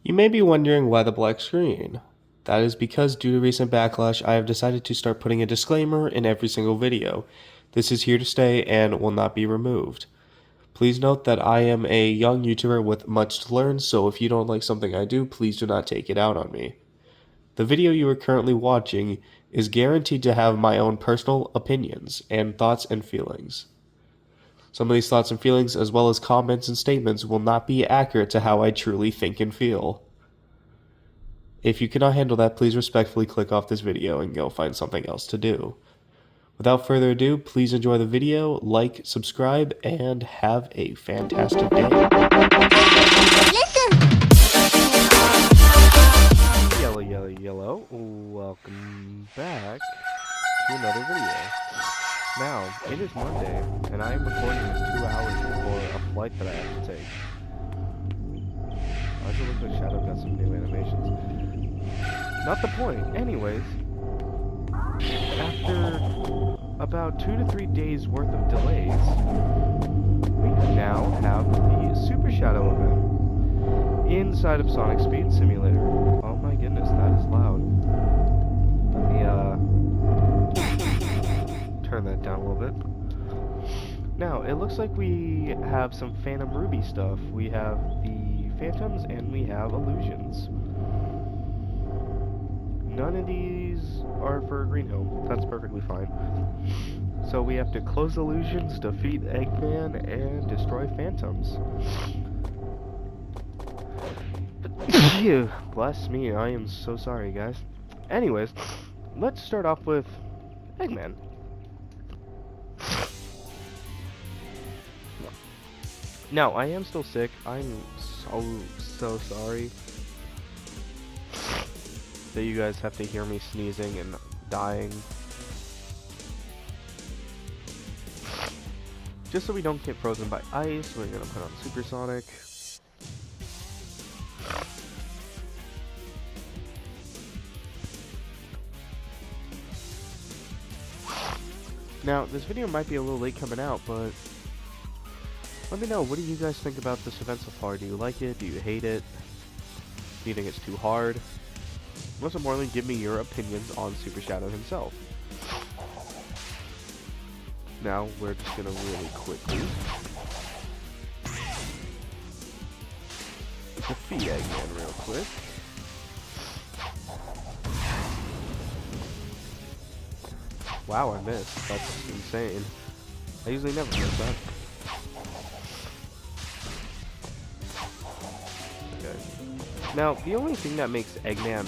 You may be wondering why the black screen. That is because due to recent backlash, I have decided to start putting a disclaimer in every single video. This is here to stay and will not be removed. Please note that I am a young YouTuber with much to learn, so if you don't like something I do, please do not take it out on me. The video you are currently watching is guaranteed to have my own personal opinions and thoughts and feelings. Some of these thoughts and feelings, as well as comments and statements, will not be accurate to how I truly think and feel. If you cannot handle that, please respectfully click off this video and go find something else to do. Without further ado, please enjoy the video, like, subscribe, and have a fantastic day. Yellow, yellow, yellow. Welcome back to another video. Now, it is Monday, and I am recording this 2 hours before a flight that I have to take. Why does it look like Shadow got some new animations? Not the point. Anyways, after about 2 to 3 days worth of delays, we now have the Super Shadow event inside of Sonic Speed Simulator. Oh my goodness, that is loud. Let me turn that down a little bit. Now, it looks like we have some Phantom Ruby stuff. We have the Phantoms and we have Illusions. None of these are for Green Hill. That's perfectly fine. So we have to close Illusions, defeat Eggman, and destroy Phantoms. Phew, bless me, I am so sorry, guys. Anyways, let's start off with Eggman. Now, I am still sick. I'm so sorry that you guys have to hear me sneezing and dying. Just so we don't get frozen by ice, we're gonna put on Supersonic. Now, this video might be a little late coming out, but let me know, what do you guys think about this event so far? Do you like it? Do you hate it? Do you think it's too hard? Most importantly, give me your opinions on Super Shadow himself. Now, we're just gonna really quickly defeat Eggman real quick. Wow, I missed. That's insane. I usually never miss that. Okay. Now, the only thing that makes Eggman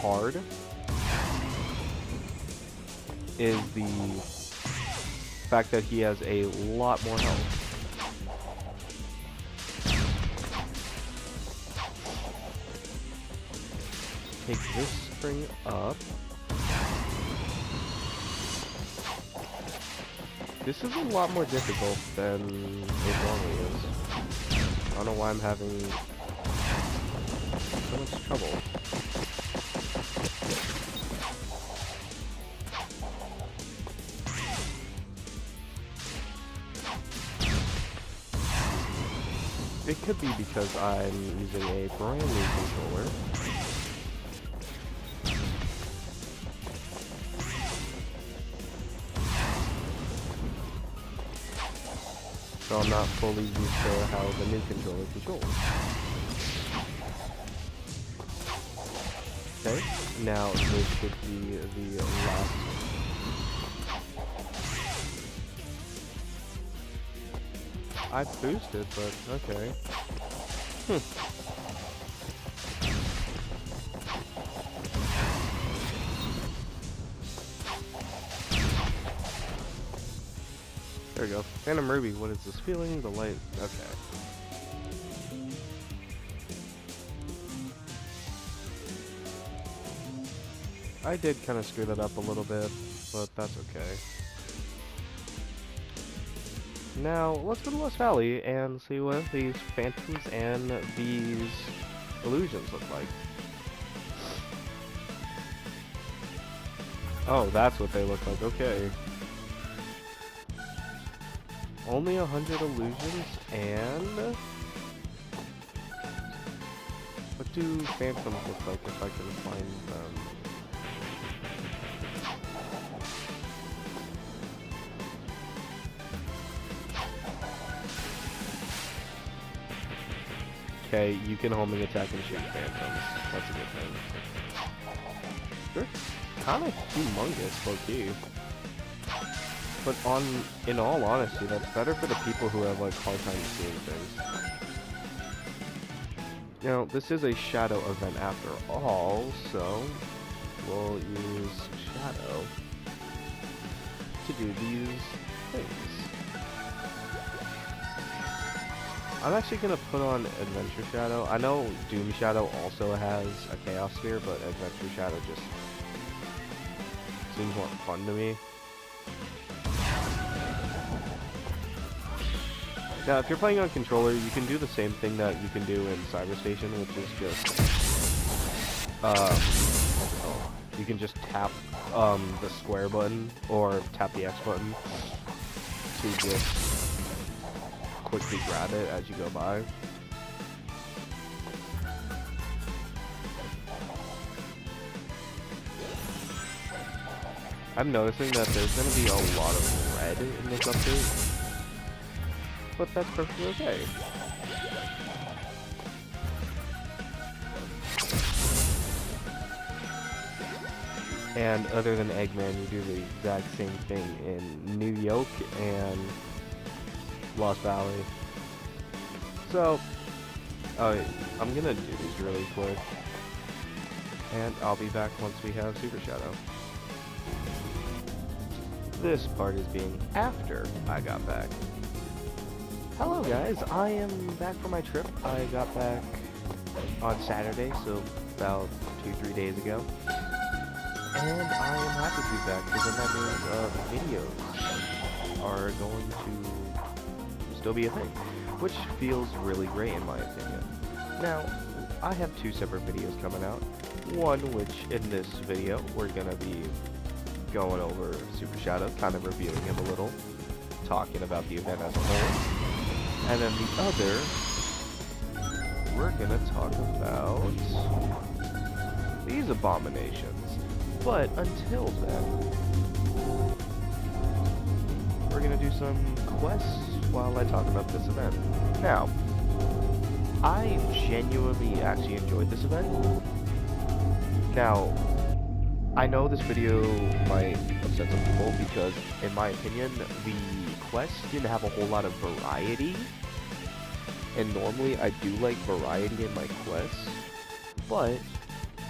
hard is the fact that he has a lot more health. Take this string up. This is a lot more difficult than it normally is. I don't know why I'm having so much trouble. It could be because I'm using a brand new controller. So I'm not fully used to how the new controller controls. Okay, now this should be the last. I boosted, but okay. There we go. Phantom Ruby, what is this feeling? The light. Okay. I did kind of screw that up a little bit, but that's okay. Now, let's go to Lost Valley and see what these Phantoms and these Illusions look like. Oh, that's what they look like, okay. Only 100 illusions and do phantoms look like if I can find them? Okay, you can homing attack and shoot phantoms. That's a good thing. They're kind of humongous, low-key. But in all honesty, that's better for the people who have like hard time seeing things. Now, this is a shadow event after all, so we'll use shadow to do these things. I'm actually going to put on Adventure Shadow. I know Doom Shadow also has a Chaos Sphere, but Adventure Shadow just seems more fun to me. Now, if you're playing on controller, you can do the same thing that you can do in Cyberstation, which is just, you can just tap the square button or tap the X button to just quickly grab it as you go by. I'm noticing that there's going to be a lot of red in this update, but that's perfectly okay. And other than Eggman, you do the exact same thing in New York and Lost Valley. So, I'm gonna do these really quick, and I'll be back once we have Super Shadow. This part is being after I got back. Hello guys, I am back from my trip. I got back on Saturday, so about 2-3 days ago. And I am happy to be back, because then that means videos are going to still be a thing, which feels really great in my opinion. Now, I have 2 separate videos coming out. One, which in this video, we're going to be going over Super Shadow, kind of reviewing him a little, talking about the event as a whole. And then the other, we're going to talk about these abominations. But until then, we're going to do some quests while I talk about this event. Now, I genuinely actually enjoyed this event. Now, I know this video might upset some people because, in my opinion, the quests didn't have a whole lot of variety. And normally I do like variety in my quests, but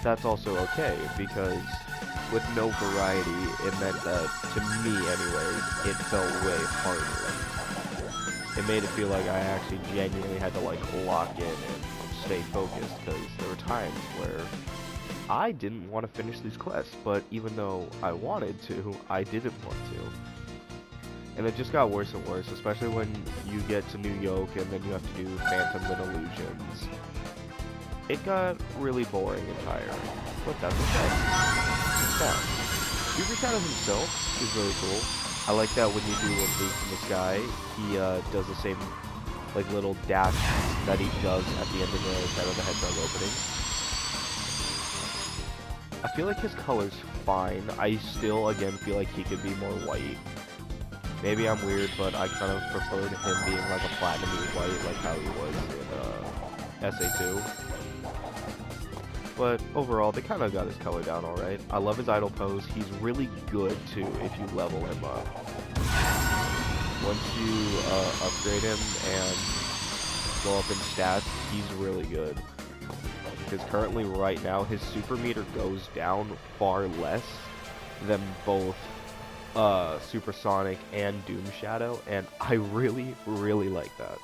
that's also okay, because with no variety, it meant that, to me anyway, it felt way harder. It made it feel like I actually genuinely had to like lock in and stay focused, because there were times where I didn't want to finish these quests, but even though I wanted to, I didn't want to. And it just got worse and worse, especially when you get to New York and then you have to do Phantoms and Illusions. It got really boring and tiring, but that's okay. Now, Super Shadow himself is really cool. I like that when you do a boost in the sky, he does the same like little dash that he does at the end of the Shadow the Hedgehog opening. I feel like his color's fine. I still, again, feel like he could be more white. Maybe I'm weird, but I kind of preferred him being like a platinum white, like how he was in SA2. But overall, they kind of got his color down alright. I love his idle pose. He's really good, too, if you level him up. Once you upgrade him and go up in stats, he's really good. Because currently, right now, his super meter goes down far less than both Supersonic and Doom Shadow, and I really, really like that.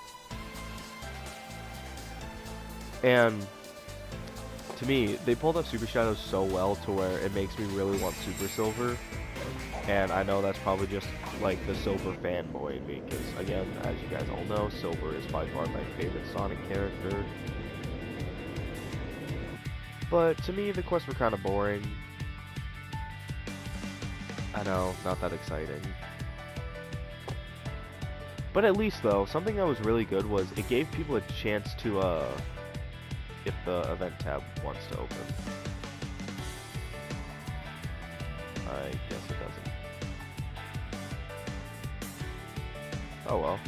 And to me, they pulled off Super Shadow so well to where it makes me really want Super Silver. And I know that's probably just like the Silver fanboy in me, because again, as you guys all know, Silver is by far my favorite Sonic character. But to me, the quests were kind of boring. I know, not that exciting. But at least though, something that was really good was it gave people a chance to if the event tab wants to open. I guess it doesn't. Oh well.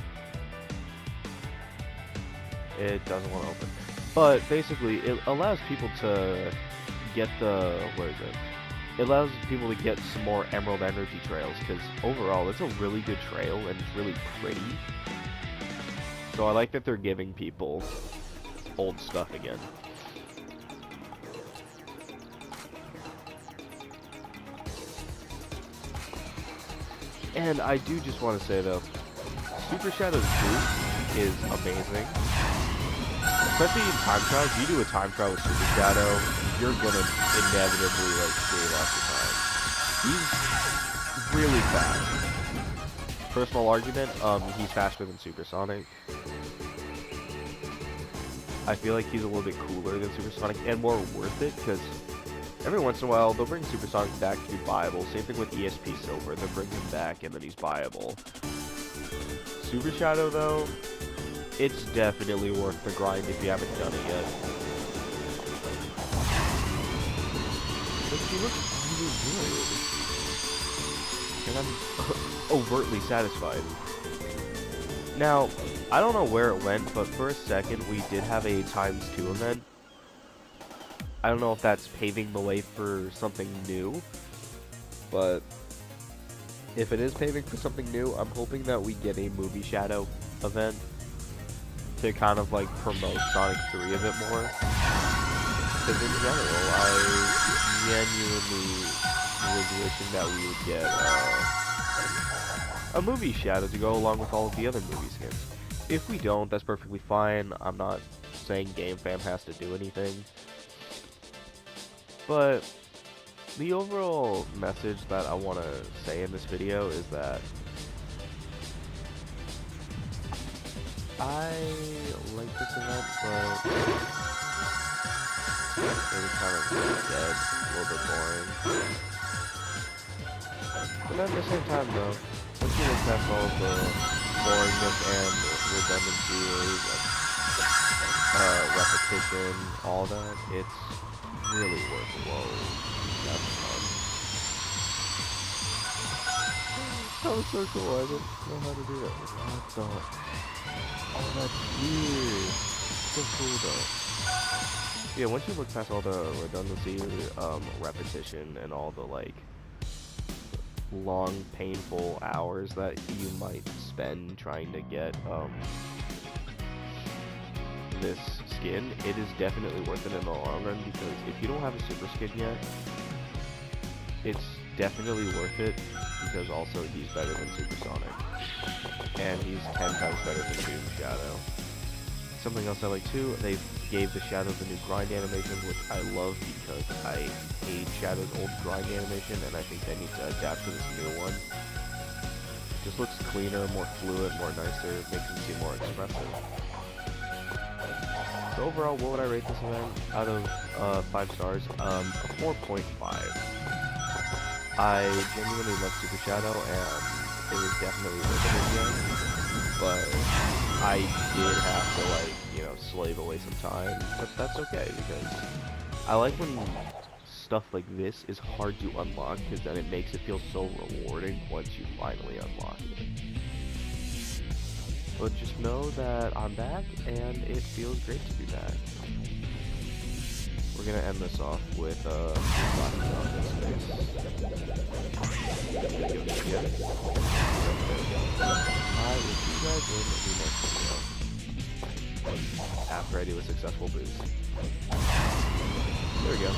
It doesn't want to open. But basically, it allows people to get the, where is it? It allows people to get some more Emerald Energy trails, because overall, it's a really good trail, and it's really pretty. So I like that they're giving people old stuff again. And I do just want to say, though, Super Shadow's boost is amazing. Especially in time trials. If you do a time trial with Super Shadow, you're gonna inevitably like shave off your time. He's really fast. Personal argument, he's faster than Supersonic. I feel like he's a little bit cooler than Supersonic and more worth it, because every once in a while they'll bring Supersonic back to be viable. Same thing with ESP Silver, they'll bring him back and then he's viable. Super Shadow though, it's definitely worth the grind if you haven't done it yet. But he looks really good. And I'm overtly satisfied. Now, I don't know where it went, but for a second we did have a ×2 event. I don't know if that's paving the way for something new, but if it is paving for something new, I'm hoping that we get a Movie Shadow event to kind of like promote Sonic 3 a bit more. Because in general, I genuinely was wishing that we would get a Movie Shadow to go along with all of the other movie skins. If we don't, that's perfectly fine. I'm not saying GameFam has to do anything. But the overall message that I want to say in this video is that I like this event, but it was kind of dead, a little bit boring. But at the same time though, once you look past all the boringness and redundancy and repetition, all that, it's really worth the while. That's fun. That was so cool, I didn't know how to do that. What the? Oh, that's weird. So cool though. Yeah, once you look past all the redundancy, repetition, and all the like long, painful hours that you might spend trying to get this skin, it is definitely worth it in the long run, because if you don't have a super skin yet, it's definitely worth it, because also he's better than Supersonic. And he's 10 times better than Super Shadow. Something else I like too, they gave the Shadow the new grind animation, which I love because I hate Shadow's old grind animation, and I think they need to adapt to this new one. Just looks cleaner, more fluid, more nicer, makes him seem more expressive. So overall, what would I rate this event out of 5 stars? A 4.5. I genuinely love Super Shadow, and it was definitely worth it in the end, but I did have to, like, you know, slave away some time, but that's okay, because I like when stuff like this is hard to unlock, because then it makes it feel so rewarding once you finally unlock it. But just know that I'm back, and it feels great to be back. We're gonna end this off with I will see you guys in the next video after I do a successful boost. There we go.